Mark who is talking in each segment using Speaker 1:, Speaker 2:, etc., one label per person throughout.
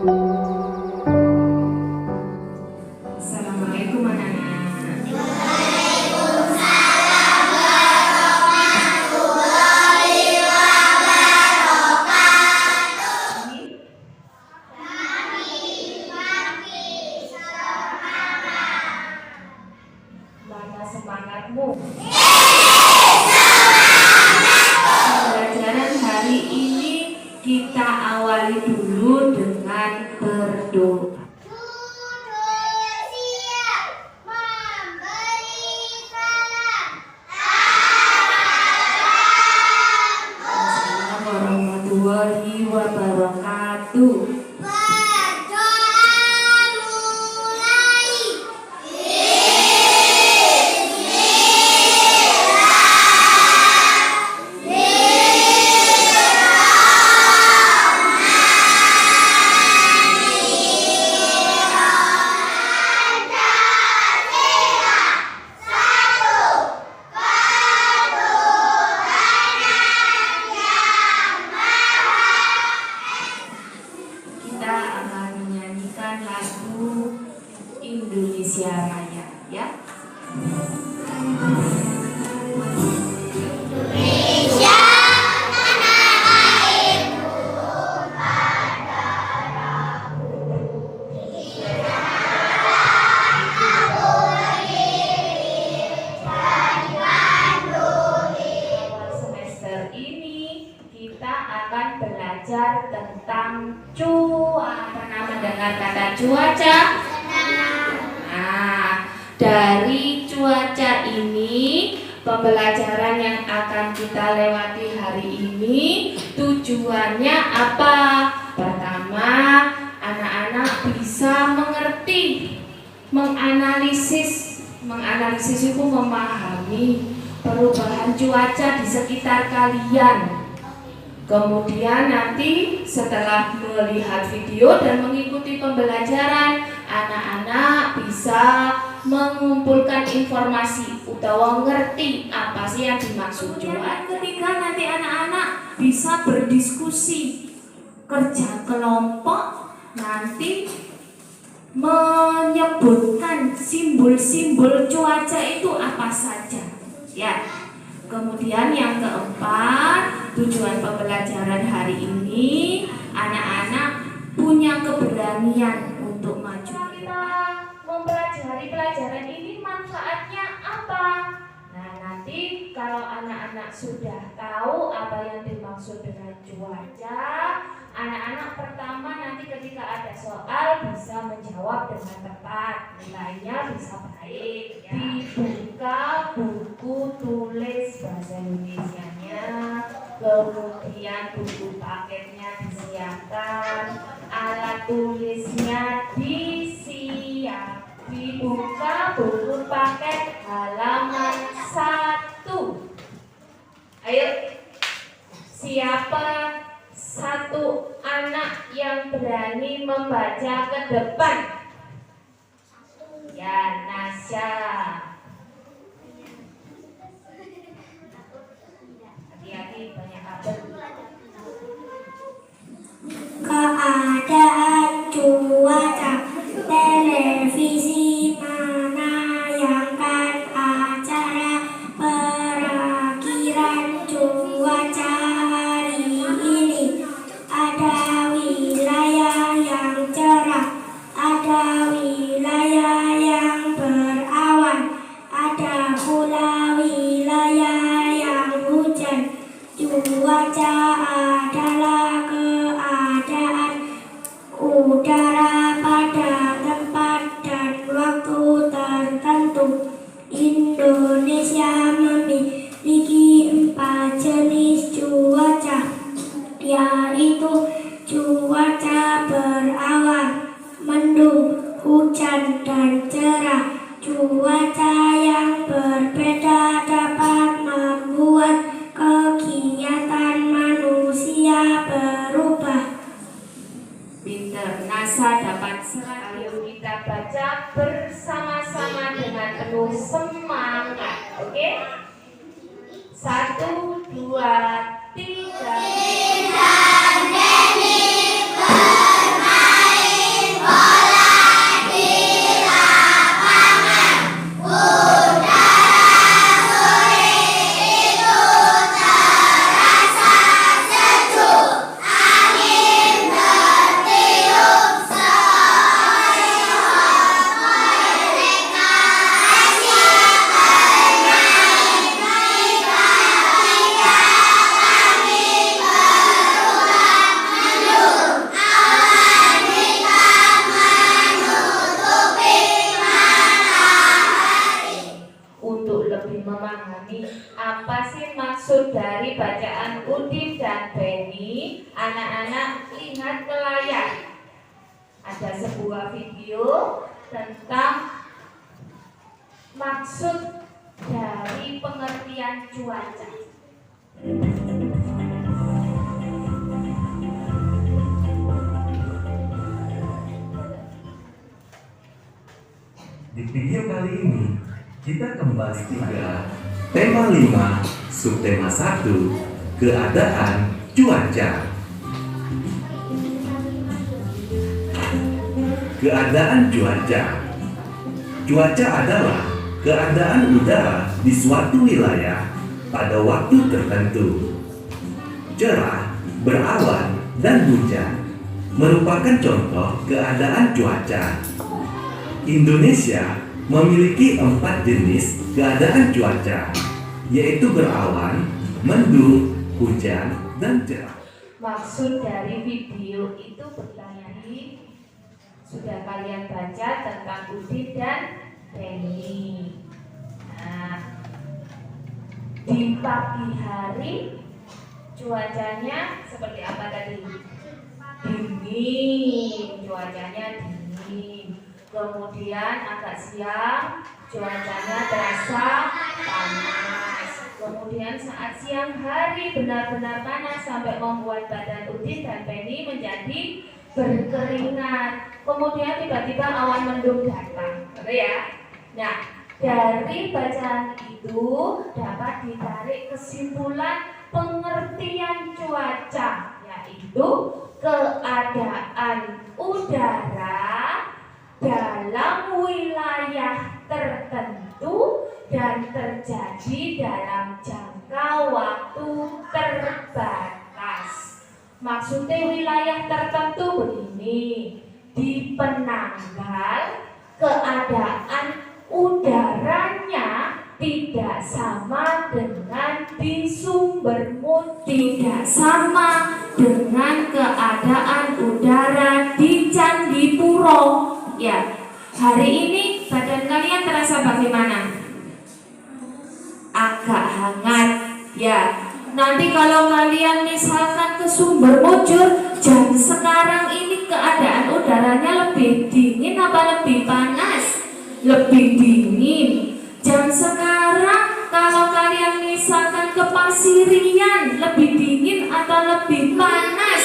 Speaker 1: Assalamualaikum anak-anak. Mana semangatmu? Pembelajaran hari ini kita awali dulu dengan berdoa. Assalamualaikum warahmatullahi wabarakatuh. Kita akan menyanyikan lagu Indonesia Raya, ya. Semester ini kita akan belajar tentang pernah mendengar kata cuaca? Nah, dari cuaca ini, pembelajaran yang akan kita lewati hari ini tujuannya apa? Pertama, anak-anak bisa mengerti, menganalisis itu memahami perubahan cuaca di sekitar kalian. Kemudian nanti setelah melihat video dan mengikuti pembelajaran, anak-anak bisa mengumpulkan informasi atau ngerti apa sih yang dimaksud cuaca. Ketika nanti anak-anak bisa berdiskusi, kerja kelompok, nanti menyebutkan simbol-simbol cuaca itu apa saja, ya. Kemudian yang keempat, tujuan pembelajaran hari ini, anak-anak punya keberanian untuk maju. Kita mempelajari pelajaran ini manfaatnya apa? Nah, nanti kalau anak-anak sudah tahu apa yang dimaksud dengan cuaca, anak-anak pertama nanti ketika ada soal bisa menjawab dengan tepat, nilainya bisa baik, ya. Dibuka buku tulis bahasa Indonesianya, kemudian buku paketnya disiapkan, alat tulisnya disiap. Dibuka buku paket halaman 1. Ayo, siapa satu anak yang berani membaca ke depan? Ya, Nasya. Hati-hati, banyak kabel.
Speaker 2: Keadaan cuaca, televisi menayangkan acara perakiraan cuaca hari ini. Ada wilayah yang cerah, ada wilayah yang berawan, ada pula wilayah yang hujan. Cuaca adalah keadaan udara pada tempat dan waktu tertentu. Indonesia memiliki 4 jenis cuaca, yaitu cuaca berawan, mendung, hujan, dan cerah. Cuaca yang berbeda dapat membuat kegiatan manusia berubah.
Speaker 1: Pinter, NASA dapat serat. Ayo kita baca bersama-sama dengan penuh semangat, oke? 1, 2, 3.
Speaker 2: Kita bermain
Speaker 1: dengan Udin dan Benny, anak-anak lihat ke layar. Ada sebuah video tentang maksud dari pengertian cuaca.
Speaker 3: Di video kali ini, kita kembali pada tema 5, subtema 1, keadaan cuaca. Keadaan cuaca. Cuaca adalah keadaan udara di suatu wilayah pada waktu tertentu. Cerah, berawan, dan hujan merupakan contoh keadaan cuaca. Indonesia memiliki 4 jenis keadaan cuaca, yaitu berawan, mendung, hujan, dan cerah.
Speaker 1: Maksud dari video itu bertanya sudah kalian baca tentang Udin dan Benny. Nah, di pagi hari cuacanya seperti apa tadi? Dingin, cuacanya dingin. Kemudian agak siang, cuacanya terasa panas. Kemudian saat siang hari benar-benar panas sampai membuat badan Udin dan Benny menjadi berkeringat. Kemudian tiba-tiba awan mendung datang, betul ya? Nah, dari bacaan itu dapat ditarik kesimpulan pengertian cuaca, yaitu keadaan udara dalam wilayah tertentu dan terjadi dalam jangka waktu terbatas. Maksudnya wilayah tertentu begini, di Penanggal keadaan udaranya tidak sama dengan di Sumbermut, tidak sama dengan keadaan udara di Candipuro. Ya, hari ini badan kalian terasa bagaimana? Agak hangat, ya. Nanti kalau kalian misalkan ke Sumbermujur, jam sekarang ini keadaan udaranya lebih dingin apa lebih panas? Lebih dingin. Jam sekarang kalau kalian misalkan ke Pasirian, lebih dingin atau lebih panas?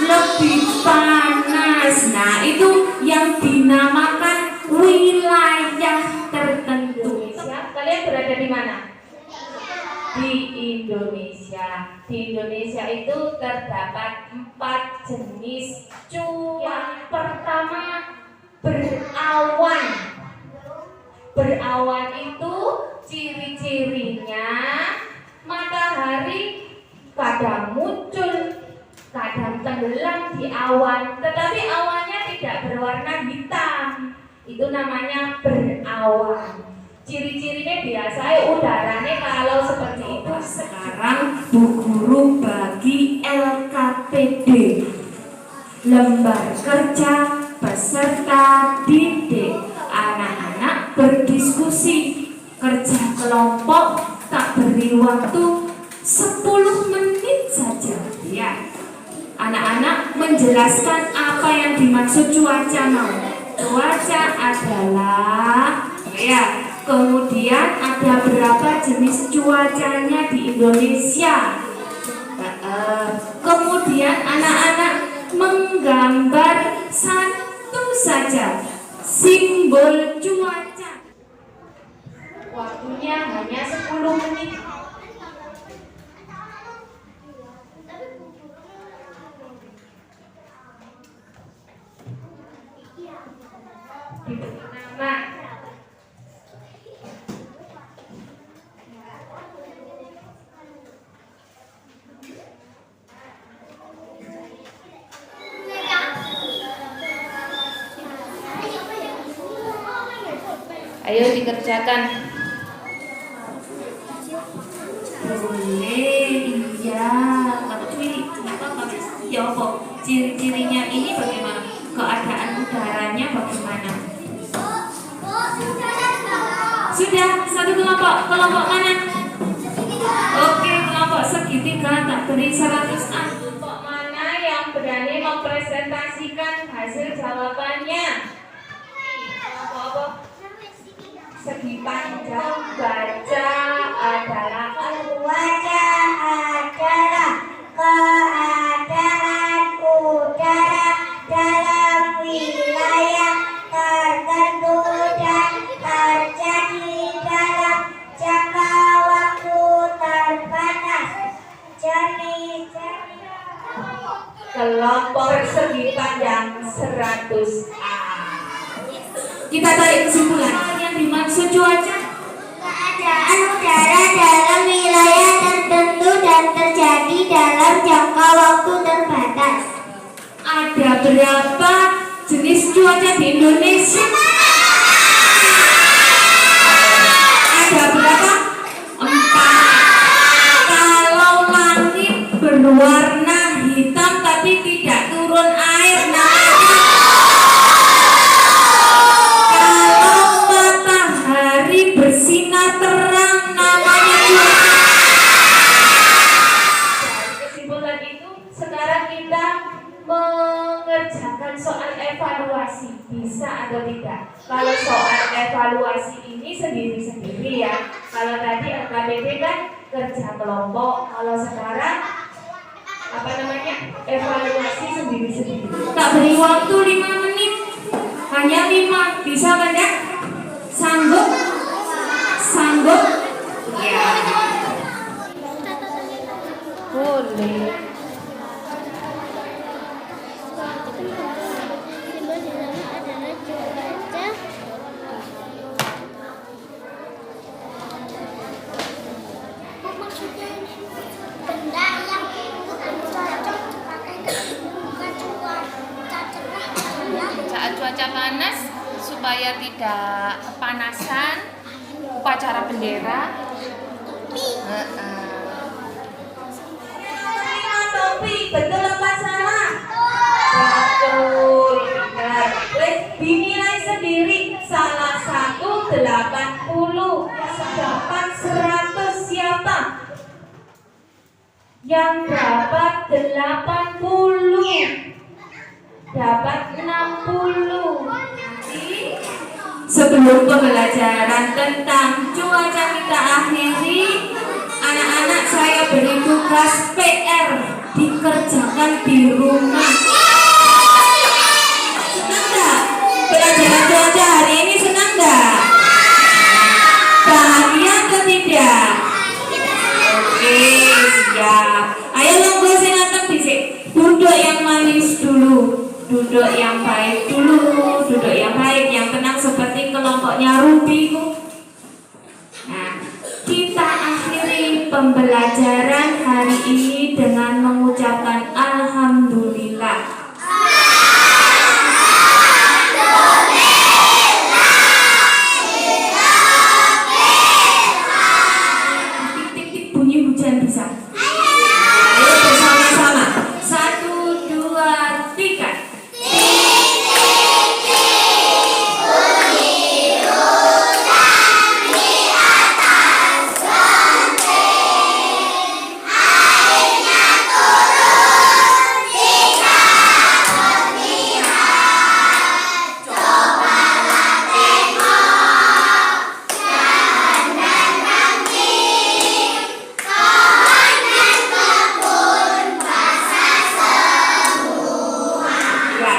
Speaker 1: Lebih panas. Nah, itu yang dinamakan wilayah tertentu. Kalian berada di mana? Di Indonesia. Di Indonesia itu terdapat 4 jenis cuaca. Yang pertama, berawan. Berawan itu ciri-cirinya matahari kadang muncul, kadang tenggelam di awan, tetapi awannya tidak berwarna hitam. Itu namanya berawan. Ciri-cirinya biasanya udaranya kalau seperti itu. Sekarang Bu Guru bagi LKPD, lembar kerja peserta didik. Anak-anak berdiskusi, kerja kelompok, tak beri waktu 10 menit saja. Ya, anak-anak menjelaskan apa yang dimaksud cuaca mau. Cuaca adalah, ya, kemudian ada berapa jenis cuacanya di Indonesia. Kemudian anak-anak menggambar satu saja simbol cuaca. Waktunya hanya 10 menit. Diberi nama. Ayo dikerjakan. Boleh, iya. Tapi kenapa? Ya apa? Ciri-cirinya ini bagaimana? Keadaan udaranya bagaimana? Sudah, satu kelompok. Kelompok mana? Oke, kelompok segitiga tak beri 100-an.
Speaker 4: Kelompok mana yang berani mempresentasikan hasil jawabannya? Kelompok apa? Segi panjang baca adalah
Speaker 2: Wajah adalah keadaan udara dalam wilayah tertentu dan terjadi dalam jangka waktu terbatas. Jenis-jenis
Speaker 4: kelompok segi panjang 100A.
Speaker 1: Kita tarik kesimpulan. Yang dimaksud cuaca
Speaker 2: keadaan udara dalam wilayah tertentu dan terjadi dalam jangka waktu terbatas.
Speaker 1: ada berapa jenis cuaca di Indonesia? Ada berapa? 4. Kalau langit berwarna hitam tapi tidak turun air namanya. Kalau matahari bersinar terang namanya cuaca.
Speaker 4: Dari kesimpulan itu, sekarang kita mengerjakan soal evaluasi, bisa atau tidak? Kalau soal evaluasi ini sendiri-sendiri ya. Kalau tadi LKBD kan kerja kelompok, kalau sekarang apa namanya, evaluasi sendiri-sendiri.
Speaker 1: Tak beri waktu 5 menit. Hanya 5. Bisa kan ya? Sanggup? Sanggup? Ya.
Speaker 4: Boleh.
Speaker 2: Maksudnya benda yang cocok dipakai bukan cuaca cerah adalah
Speaker 5: Saat cuaca panas supaya tidak kepanasan, upacara bendera.
Speaker 4: Topi, betul apa salah? Betul, benar. Wes dinilai sendiri. Salah satu 80, sedangkan 100 siapa? Yang dapat 80, dapat 60.
Speaker 1: Sebelum pembelajaran tentang cuaca kita akhiri, anak-anak saya beri tugas PR dikerjakan di rumah. Senang nggak? Pelajaran cuaca hari ini senang nggak? Bahagia atau tidak? Oke, siap. Ayo longgo sing anteng dhisik. Duduk yang manis dulu. Duduk yang baik dulu. Duduk yang baik, yang tenang seperti kelompoknya Ruby. Nah, kita akhiri pembelajaran hari ini dengan mengucapkan Alhamdulillah. Tik-tik bunyi hujan bisa. Ayo bersama-sama. 1, 2, 3.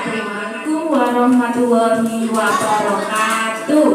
Speaker 1: Assalamualaikum warahmatullahi wabarakatuh.